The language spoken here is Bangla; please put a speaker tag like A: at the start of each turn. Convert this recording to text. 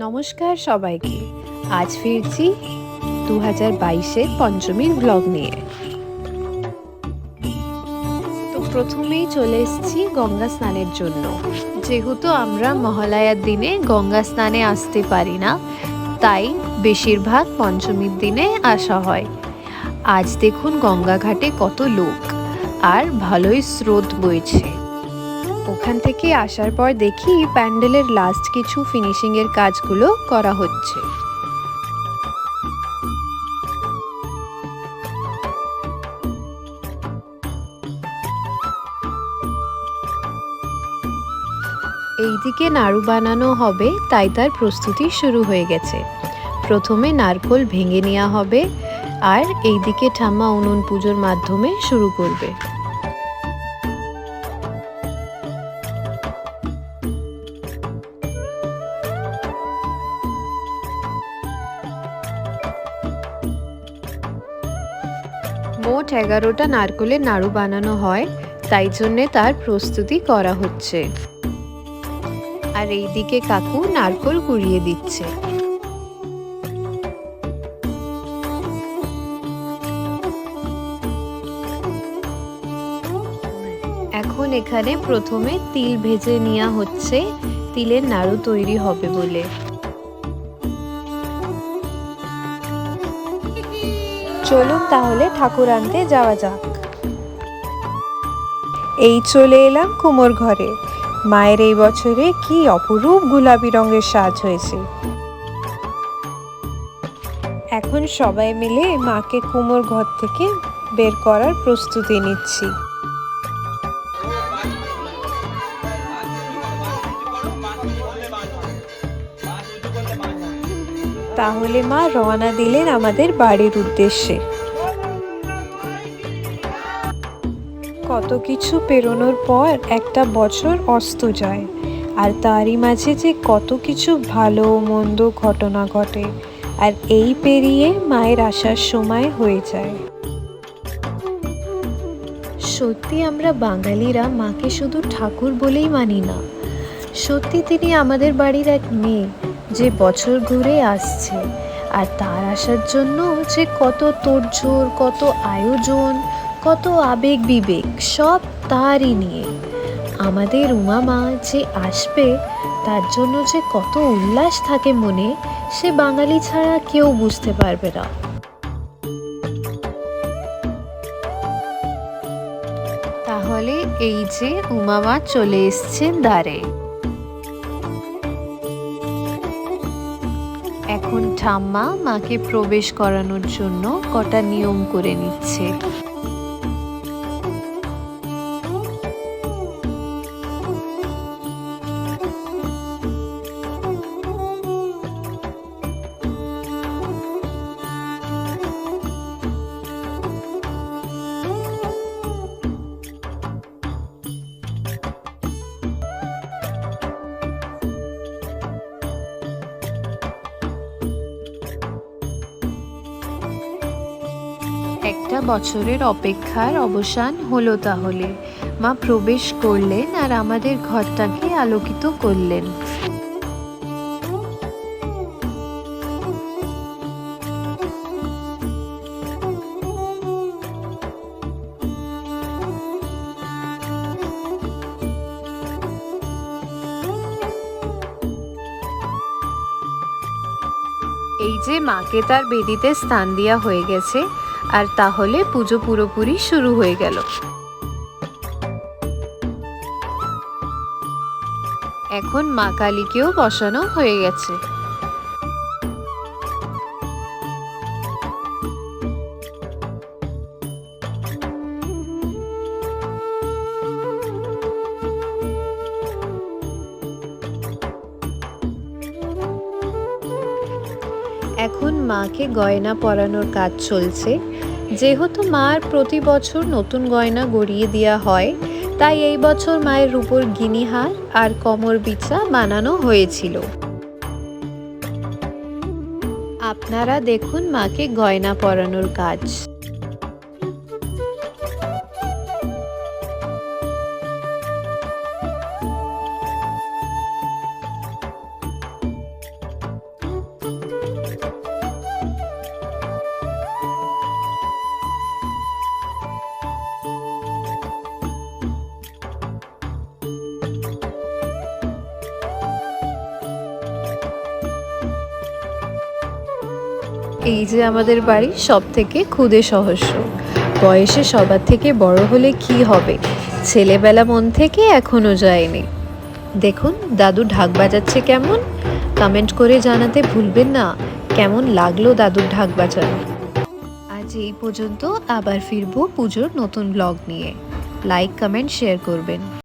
A: নমস্কার সবাইকে। আজ ফিরছি 2022-এর পঞ্চমীর ব্লগ নিয়ে। তো প্রথমেই চলে এসেছি গঙ্গা স্নানের জন্য। যেহেতু আমরা মহালয়ার দিনে গঙ্গা স্নানে আসতে পারি না, তাই বেশিরভাগ পঞ্চমীর দিনে আসা হয়। আজ দেখুন গঙ্গা ঘাটে কত লোক আর ভালোই স্রোত বইছে। ওখান থেকে আসার পর দেখি প্যান্ডেলের লাস্ট কিছু ফিনিশিংয়ের কাজগুলো করা হচ্ছে। এইদিকে নাড়ু বানানো হবে, তাই তার প্রস্তুতি শুরু হয়ে গেছে। প্রথমে নারকোল ভেঙে নেওয়া হবে আর এইদিকে ঠাম্মা উনুন পুজোর মাধ্যমে শুরু করবে। মোট 11টা নারকোলের নাড়ু বানানো হয়, তাই জন্যে তার প্রস্তুতি করা হচ্ছে। আর এইদিকে কাকু নারকোল কুড়িয়ে দিচ্ছে। এখন এখানে প্রথমে তিল ভেজে নেওয়া হচ্ছে, তিলের নাড়ু তৈরি হবে বলে। চলুন তাহলে ঠাকুর আনতে যাওয়া যাক। এই চলে এলাম কুমোর ঘরে। মায়ের এই বছরে কি অপরূপ গোলাপি রঙের সাজ হয়েছে। এখন সবাই মিলে মাকে কুমোর ঘর থেকে বের করার প্রস্তুতি নিচ্ছি। তাহলে মা রওনা দিলেন আমাদের বাড়ির উদ্দেশ্যে। কত কিছু পেরোনোর পর একটা বছর অস্ত যায়, আর তারই মাঝে যে কত কিছু ভালো মন্দ ঘটনা ঘটে, আর এই পেরিয়ে মায়ের আসার সময় হয়ে যায়। সত্যি আমরা বাঙালিরা মাকে শুধু ঠাকুর বলেই মানি না, সত্যি তিনি আমাদের বাড়ির এক মেয়ে, যে বছর ঘুরে আসছে। আর তার আসার জন্য যে কত তোড়জোড়, কত আয়োজন, কত আবেগ বিবেক, সব তারই নিয়ে। আমাদের উমা মা যে আসবে, তার জন্য যে কত উল্লাস থাকে মনে, সে বাঙালি ছাড়া কেউ বুঝতে পারবে না। তাহলে এই যে উমা মা চলে এসছেন দ্বারে। এখন ঠাম্মা মাকে প্রবেশ করানোর জন্য কটা নিয়ম করে নিচ্ছে। একটা বছরের অপেক্ষার অবসান হলো তাহলে। মা প্রবেশ করলেন আর আমাদের ঘরটাকে আলোকিত করলেন। এই যে মাকে তার বেদিতে স্থান দেওয়া হয়ে গেছে, আর তাহলে পুজো পুরোপুরি শুরু হয়ে গেল। এখন মা কালীকেও বসানো হয়ে গেছে। এখন মাকে গয়না পরানোর কাজ চলছে। যেহেতু মার প্রতি বছর নতুন গয়না গড়িয়ে দেওয়া হয়, তাই এই বছর মায়ের রূপোর গিনিহার আর কোমর বিছা বানানো হয়েছিল। আপনারা দেখুন মাকে গয়না পরানোর কাজ। এই যে আমাদের বাড়ির সব থেকে ক্ষুদে সহস্র, বয়সে সবার থেকে বড় হলে কি হবে, ছেলেবেলা মন থেকে এখনো যায়নি। দেখুন দাদু ঢাক বাজাচ্ছে কেমন, কমেন্ট করে জানাতে ভুলবেন না কেমন লাগলো দাদুর ঢাক বাজানো। আজ এই পর্যন্ত, আবার ফিরবো পুজোর নতুন ব্লগ নিয়ে। লাইক কমেন্ট শেয়ার করবেন।